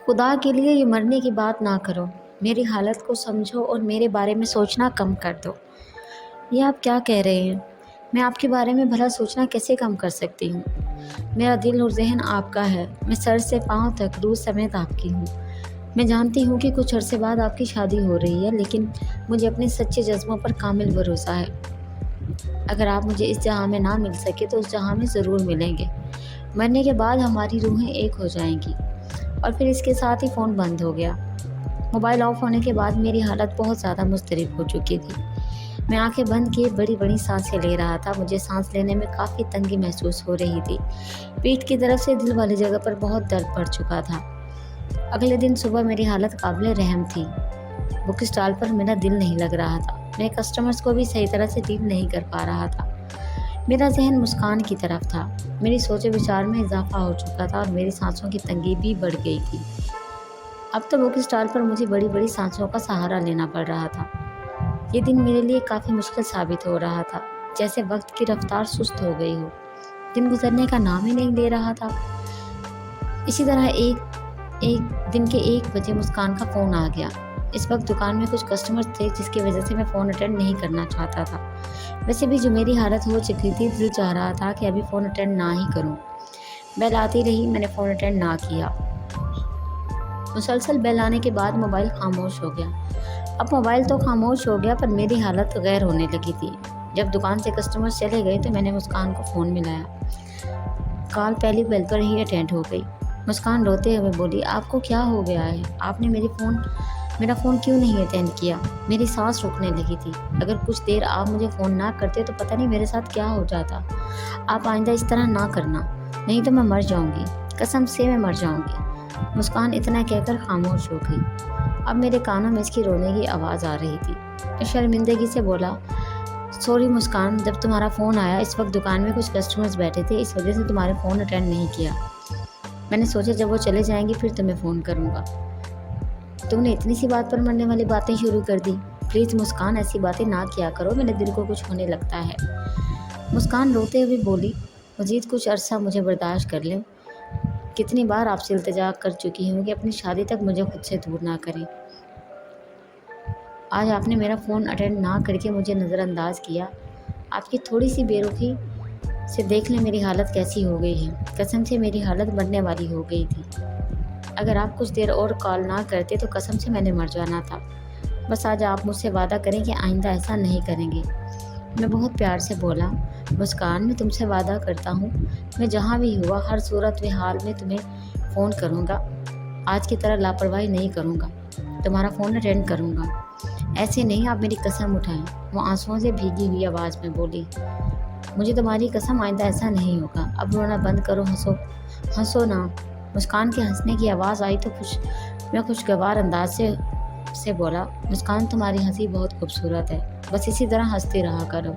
خدا کے لیے یہ مرنے کی بات نہ کرو، میری حالت کو سمجھو اور میرے بارے میں سوچنا کم کر دو۔ یہ آپ کیا کہہ رہے ہیں؟ میں آپ کے بارے میں بھلا سوچنا کیسے کم کر سکتی ہوں؟ میرا دل اور ذہن آپ کا ہے، میں سر سے پاؤں تک روح سمیت آپ کی ہوں۔ میں جانتی ہوں کہ کچھ عرصے بعد آپ کی شادی ہو رہی ہے، لیکن مجھے اپنے سچے جذبوں پر کامل بھروسہ ہے۔ اگر آپ مجھے اس جہاں میں نہ مل سکے تو اس جہاں میں ضرور ملیں گے۔ مرنے کے بعد ہماری روحیں ایک ہو جائیں گی۔ اور پھر اس کے ساتھ ہی فون بند ہو گیا۔ موبائل آف ہونے کے بعد میری حالت بہت زیادہ مضطرب ہو چکی تھی۔ میں آنکھیں بند کیے بڑی بڑی سانسیں لے رہا تھا۔ مجھے سانس لینے میں کافی تنگی محسوس ہو رہی تھی۔ پیٹھ کی طرف سے دل والی جگہ پر بہت درد بڑھ چکا تھا۔ اگلے دن صبح میری حالت قابل رحم تھی۔ بک اسٹال پر میرا دل نہیں لگ رہا تھا۔ میں کسٹمرز کو بھی صحیح طرح سے ڈیل نہیں کر پا رہا تھا۔ میرا ذہن مسکان کی طرف تھا۔ میری سوچ و بچار میں اضافہ ہو چکا تھا اور میری سانسوں کی تنگی بھی بڑھ گئی تھی۔ اب تو بک اسٹال پر مجھے بڑی بڑی سانسوں کا سہارا لینا پڑ رہا تھا۔ یہ دن میرے لیے کافی مشکل ثابت ہو رہا تھا، جیسے وقت کی رفتار سست ہو گئی ہو، دن گزرنے کا نام ہی نہیں لے رہا تھا۔ اسی طرح ایک دن کے 1 بجے مسکان کا فون آ گیا۔ اس وقت دکان میں کچھ کسٹمرز تھے، جس کی وجہ سے میں فون اٹینڈ نہیں کرنا چاہتا تھا۔ ویسے بھی جو میری حالت ہو چکی تھی، دل چاہ رہا تھا کہ ابھی فون اٹینڈ نہ ہی کروں۔ بیل آتی رہی، میں نے فون اٹینڈ نہ کیا۔ مسلسل بیل آنے کے بعد موبائل خاموش ہو گیا۔ اب موبائل تو خاموش ہو گیا، پر میری حالت غیر ہونے لگی تھی۔ جب دکان سے کسٹمرز چلے گئے تو میں نے مسکان کو فون ملایا۔ کال پہلی بیل پر ہی اٹینڈ ہو گئی۔ مسکان روتے ہوئے بولی، آپ کو کیا ہو گیا ہے؟ آپ نے میرا فون کیوں نہیں اٹینڈ کیا؟ میری سانس رکنے لگی تھی۔ اگر کچھ دیر آپ مجھے فون نہ کرتے تو پتہ نہیں میرے ساتھ کیا ہو جاتا۔ آپ آئندہ اس طرح نہ کرنا، نہیں تو میں مر جاؤں گی، قسم سے میں مر جاؤں گی۔ مسکان اتنا کہہ کر خاموش ہو گئی۔ اب میرے کانوں میں اس کی رونے کی آواز آ رہی تھی۔ میں شرمندگی سے بولا، سوری مسکان، جب تمہارا فون آیا اس وقت دکان میں کچھ کسٹمرز بیٹھے تھے، اس وجہ سے تمہارے فون اٹینڈ نہیں کیا۔ میں نے سوچا جب وہ چلے جائیں گے پھر تمہیں فون کروں گا۔ تم نے اتنی سی بات پر مرنے والی باتیں شروع کر دی۔ پلیز مسکان، ایسی باتیں نہ کیا کرو، میرے دل کو کچھ ہونے لگتا ہے۔ مسکان روتے ہوئے بولی، مزید کچھ عرصہ مجھے برداشت کر لیں۔ کتنی بار آپ سے التجا کر چکی ہوں کہ اپنی شادی تک مجھے خود سے دور نہ کریں۔ آج آپ نے میرا فون اٹینڈ نہ کر کے مجھے نظر انداز کیا۔ آپ کی تھوڑی سی بے رخی سے دیکھ لیں میری حالت کیسی ہو گئی ہے۔ قسم سے میری حالت مرنے والی ہو گئی تھی۔ اگر آپ کچھ دیر اور کال نہ کرتے تو قسم سے میں نے مر جانا تھا۔ بس آج آپ مجھ سے وعدہ کریں کہ آئندہ ایسا نہیں کریں گے۔ میں بہت پیار سے بولا، مسکان، میں تم سے وعدہ کرتا ہوں، میں جہاں بھی ہوا ہر صورت و حال میں تمہیں فون کروں گا۔ آج کی طرح لاپرواہی نہیں کروں گا، تمہارا فون اٹینڈ کروں گا۔ ایسے نہیں، آپ میری قسم اٹھائیں۔ وہ آنسوؤں سے بھیگی ہوئی آواز میں بولی، مجھے تمہاری قسم آئندہ ایسا نہیں ہوگا۔ اب رونا بند کرو، ہنسو نہ۔ مسکان کے ہنسنے کی آواز آئی تو میں خوشگوار انداز سے بولا، مسکان، تمہاری ہنسی بہت خوبصورت ہے، بس اسی طرح ہنستے رہا کرو۔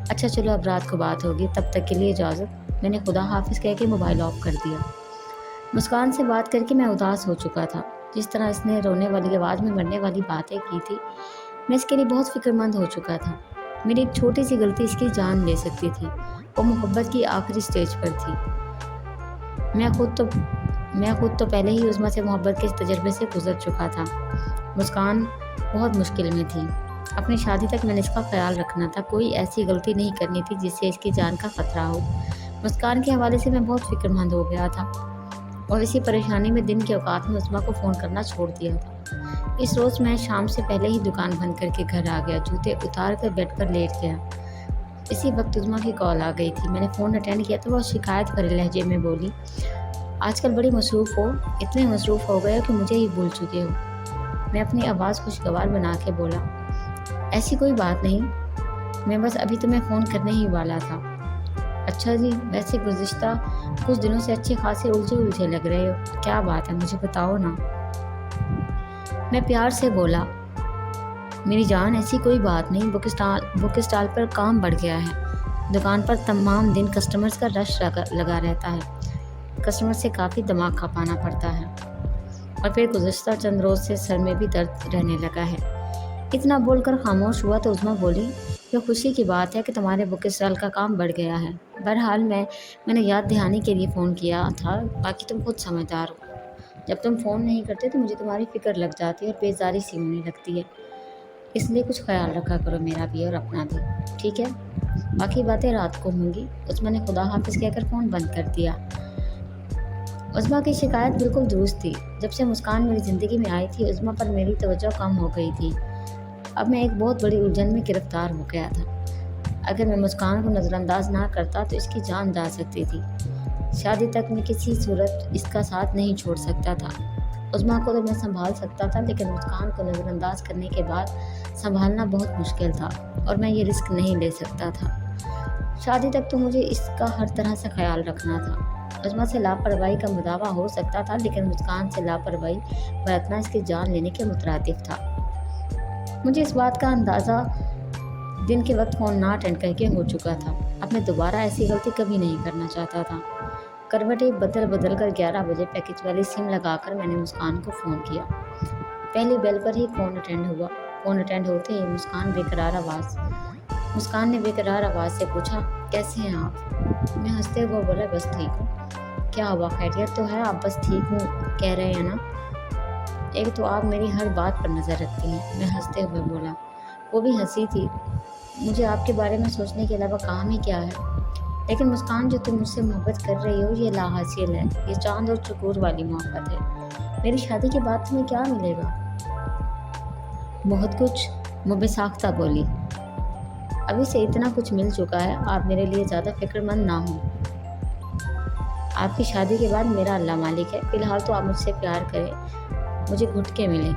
اچھا چلو، اب رات کو بات ہوگی، تب تک کے لیے اجازت۔ میں نے خدا حافظ کہہ کے موبائل آف کر دیا۔ مسکان سے بات کر کے میں اداس ہو چکا تھا۔ جس طرح اس نے رونے والی آواز میں مرنے والی باتیں کی تھی، میں اس کے لیے بہت فکر مند ہو چکا تھا۔ میری ایک چھوٹی سی غلطی اس کی جان لے سکتی تھی۔ وہ محبت کی آخری سٹیج پر تھی۔ میں خود تو پہلے ہی عظمیٰ سے محبت کے اس تجربے سے گزر چکا تھا۔ مسکان بہت مشکل میں تھی۔ اپنی شادی تک میں نے اس کا خیال رکھنا تھا، کوئی ایسی غلطی نہیں کرنی تھی جس سے اس کی جان کا خطرہ ہو۔ مسکان کے حوالے سے میں بہت فکر مند ہو گیا تھا اور اسی پریشانی میں دن کے اوقات میں عظمیٰ کو فون کرنا چھوڑ دیا تھا۔ اس روز میں شام سے پہلے ہی دکان بند کر کے گھر آ گیا، جوتے اتار کر بیڈ پر لیٹ گیا۔ اسی وقت عظمیٰ کی کال آ گئی تھی۔ میں نے فون اٹینڈ کیا تو وہ شکایت بھرے لہجے میں بولی، آج کل بڑی مصروف ہو، اتنے مصروف ہو گئے کہ مجھے ہی بھول چکے ہو۔ میں اپنی آواز خوشگوار بنا کے بولا، ایسی کوئی بات نہیں، میں بس ابھی تمہیں فون کرنے ہی والا تھا۔ اچھا جی، ویسے گزشتہ کچھ دنوں سے اچھے خاصے الجھے لگ رہے ہو، کیا بات ہے مجھے بتاؤ نا۔ میں پیار سے بولا، میری جان، ایسی کوئی بات نہیں، بک اسٹال پر کام بڑھ گیا ہے۔ دکان پر تمام دن کسٹمرز کا رش لگا رہتا ہے، کسٹمر سے کافی دماغ کھپانا پڑتا ہے، اور پھر گزشتہ چند روز سے سر میں بھی درد رہنے لگا ہے۔ اتنا بول کر خاموش ہوا تو عظمیٰ بولی، یہ خوشی کی بات ہے کہ تمہارے بک اسٹال کا کام بڑھ گیا ہے۔ بہرحال میں نے یاد دہانی کے لیے فون کیا تھا، باقی تم خود سمجھدار ہو۔ جب تم فون نہیں کرتے تو مجھے تمہاری فکر لگ جاتی ہے اور بیزاری سی ہونے لگتی ہے، اس لیے کچھ خیال رکھا کرو میرا بھی اور اپنا بھی، ٹھیک ہے؟ باقی باتیں رات کو ہوں گی۔ عظمیٰ نے خدا حافظ کہہ کر فون بند کر دیا۔ عظمیٰ کی شکایت بالکل درست تھی۔ جب سے مسکان میری زندگی میں آئی تھی عظمیٰ پر میری توجہ کم ہو گئی تھی۔ اب میں ایک بہت بڑی الجھن میں گرفتار ہو گیا تھا۔ اگر میں مسکان کو نظر انداز نہ کرتا تو اس کی جان جا سکتی تھی۔ شادی تک میں کسی صورت اس کا ساتھ نہیں چھوڑ سکتا تھا۔ عظمیٰ کو تو میں سنبھال سکتا تھا، لیکن مسکان کو نظر انداز کرنے کے بعد سنبھالنا بہت مشکل تھا اور میں یہ رسک نہیں لے سکتا تھا۔ شادی تک تو مجھے اس کا ہر طرح سے خیال رکھنا تھا۔ عظمیٰ سے لاپرواہی کا مداوع ہو سکتا تھا، لیکن مسکان سے لاپرواہی برتنا اس کی جان لینے کے مترادف تھا۔ مجھے اس بات کا اندازہ دن کے وقت فون نہ اٹینڈ کر کے ہو چکا تھا۔ اب میں دوبارہ ایسی غلطی کبھی نہیں کرنا چاہتا تھا۔ کروٹیں بدل کر 11 بجے پیکج والی سم لگا کر میں نے مسکان کو فون کیا۔ پہلی بیل پر ہی فون اٹینڈ ہوا۔ فون اٹینڈ ہوتے ہی مسکان نے بےقرار آواز سے پوچھا، کیسے ہیں آپ؟ میں ہنستے ہوئے بولا، بس ٹھیک ہوں۔ کیا ہوا، خیریت تو ہے؟ آپ بس ٹھیک ہوں کہہ رہے ہیں نا؟ ایک تو آپ میری ہر بات پر نظر رکھتی ہیں، میں ہنستے ہوئے بولا۔ وہ بھی ہنسی تھی۔ مجھے آپ کے بارے میں سوچنے کے علاوہ کام ہی کیا ہے؟ لیکن مسکان، جو تم مجھ سے محبت کر رہی ہو یہ لا حاصل ہے، یہ چاند اور چکور والی محبت ہے۔ میری شادی کے بعد تمہیں کیا ملے گا؟ بہت کچھ، مبے ساختہ بولی۔ ابھی سے اتنا کچھ مل چکا ہے، آپ میرے لیے زیادہ فکر مند نہ ہوں۔ آپ کی شادی کے بعد میرا اللہ مالک ہے۔ فی الحال تو آپ مجھ سے پیار کریں، مجھے گھٹکے ملیں۔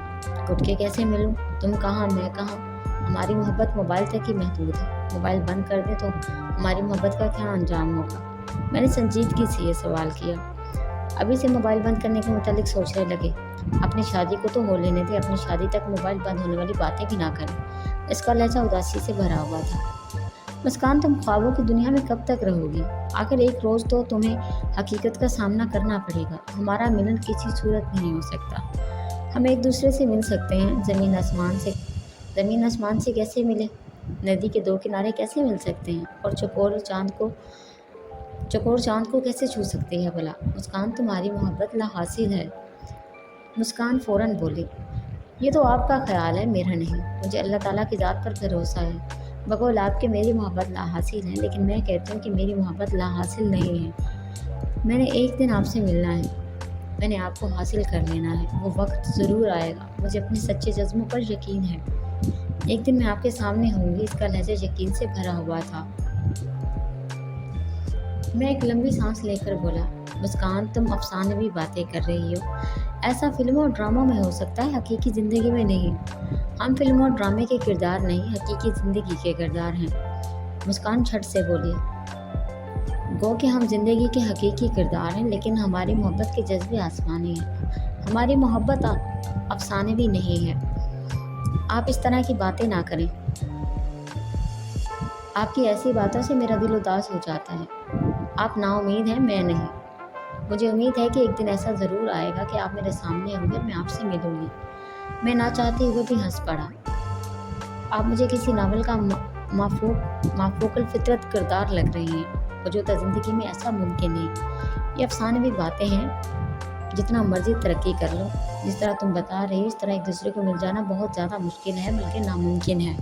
گھٹکے کیسے ملوں؟ تم کہاں، میں کہاں؟ ہماری محبت موبائل تک ہی محدود ہے۔ موبائل بند کر دیں تو ہماری محبت کا کیا انجام ہوگا؟ میں نے سنجیدگی سے یہ سوال کیا۔ ابھی سے موبائل بند کرنے کے متعلق سوچنے لگے؟ اپنی شادی کو تو ہو لینے دیں، اپنی شادی تک موبائل بند ہونے والی باتیں بھی نہ کریں۔ اس کا لہجہ اداسی سے بھرا ہوا تھا۔ مسکان، تم خوابوں کی دنیا میں کب تک رہو گی؟ آخر ایک روز تو تمہیں حقیقت کا سامنا کرنا پڑے گا۔ ہمارا ملن کسی صورت میں نہیں ہو سکتا۔ ہم ایک دوسرے سے مل سکتے ہیں، زمین آسمان سے کیسے ملے؟ ندی کے دو کنارے کیسے مل سکتے ہیں؟ اور چکور چاند کو کیسے چھو سکتی ہے بھلا؟ مسکان، تمہاری محبت لا حاصل ہے۔ مسکان فوراً بولی، یہ تو آپ کا خیال ہے، میرا نہیں۔ مجھے اللہ تعالیٰ کی ذات پر بھروسہ ہے۔ بقول آپ کے میری محبت لا حاصل ہے، لیکن میں کہتی ہوں کہ میری محبت لا حاصل نہیں ہے۔ میں نے ایک دن آپ سے ملنا ہے، میں نے آپ کو حاصل کر لینا ہے۔ وہ وقت ضرور آئے گا، مجھے اپنے سچے جذبوں پر یقین ہے۔ ایک دن میں آپ کے سامنے ہوں گی۔ اس کا لہجہ یقین سے بھرا ہوا تھا۔ میں ایک لمبی سانس لے کر بولا، مسکان، تم افسانوی باتیں کر رہی ہو۔ ایسا فلموں اور ڈراموں میں ہو سکتا ہے، حقیقی زندگی میں نہیں۔ ہم فلموں اور ڈرامے کے کردار نہیں، حقیقی زندگی کے کردار ہیں۔ مسکان جھٹ سے بولی، گو کہ ہم زندگی کے حقیقی کردار ہیں، لیکن ہماری محبت کے جذبے آسمانی ہیں۔ ہماری محبت افسانوی نہیں ہے۔ آپ اس طرح کی باتیں نہ کریں۔ آپ کی ایسی باتوں سے میرا دل اداس ہو جاتا ہے۔ آپ نا امید ہیں، میں نہیں۔ مجھے امید ہے کہ ایک دن ایسا ضرور آئے گا کہ آپ میرے سامنے ہوں گے اور میں آپ سے ملوں گی۔ میں نہ چاہتے ہوئے بھی ہنس پڑا۔ آپ مجھے کسی ناول کا مافوق الفطرت کردار لگ رہی ہیں۔ موجودہ زندگی میں ایسا ممکن نہیں۔ یہ افسانوی باتیں ہیں۔ جتنا مرضی ترقی کر لو، جس طرح تم بتا رہی ہو اس طرح ایک دوسرے کو مل جانا بہت زیادہ مشکل ہے، بلکہ ناممکن ہے۔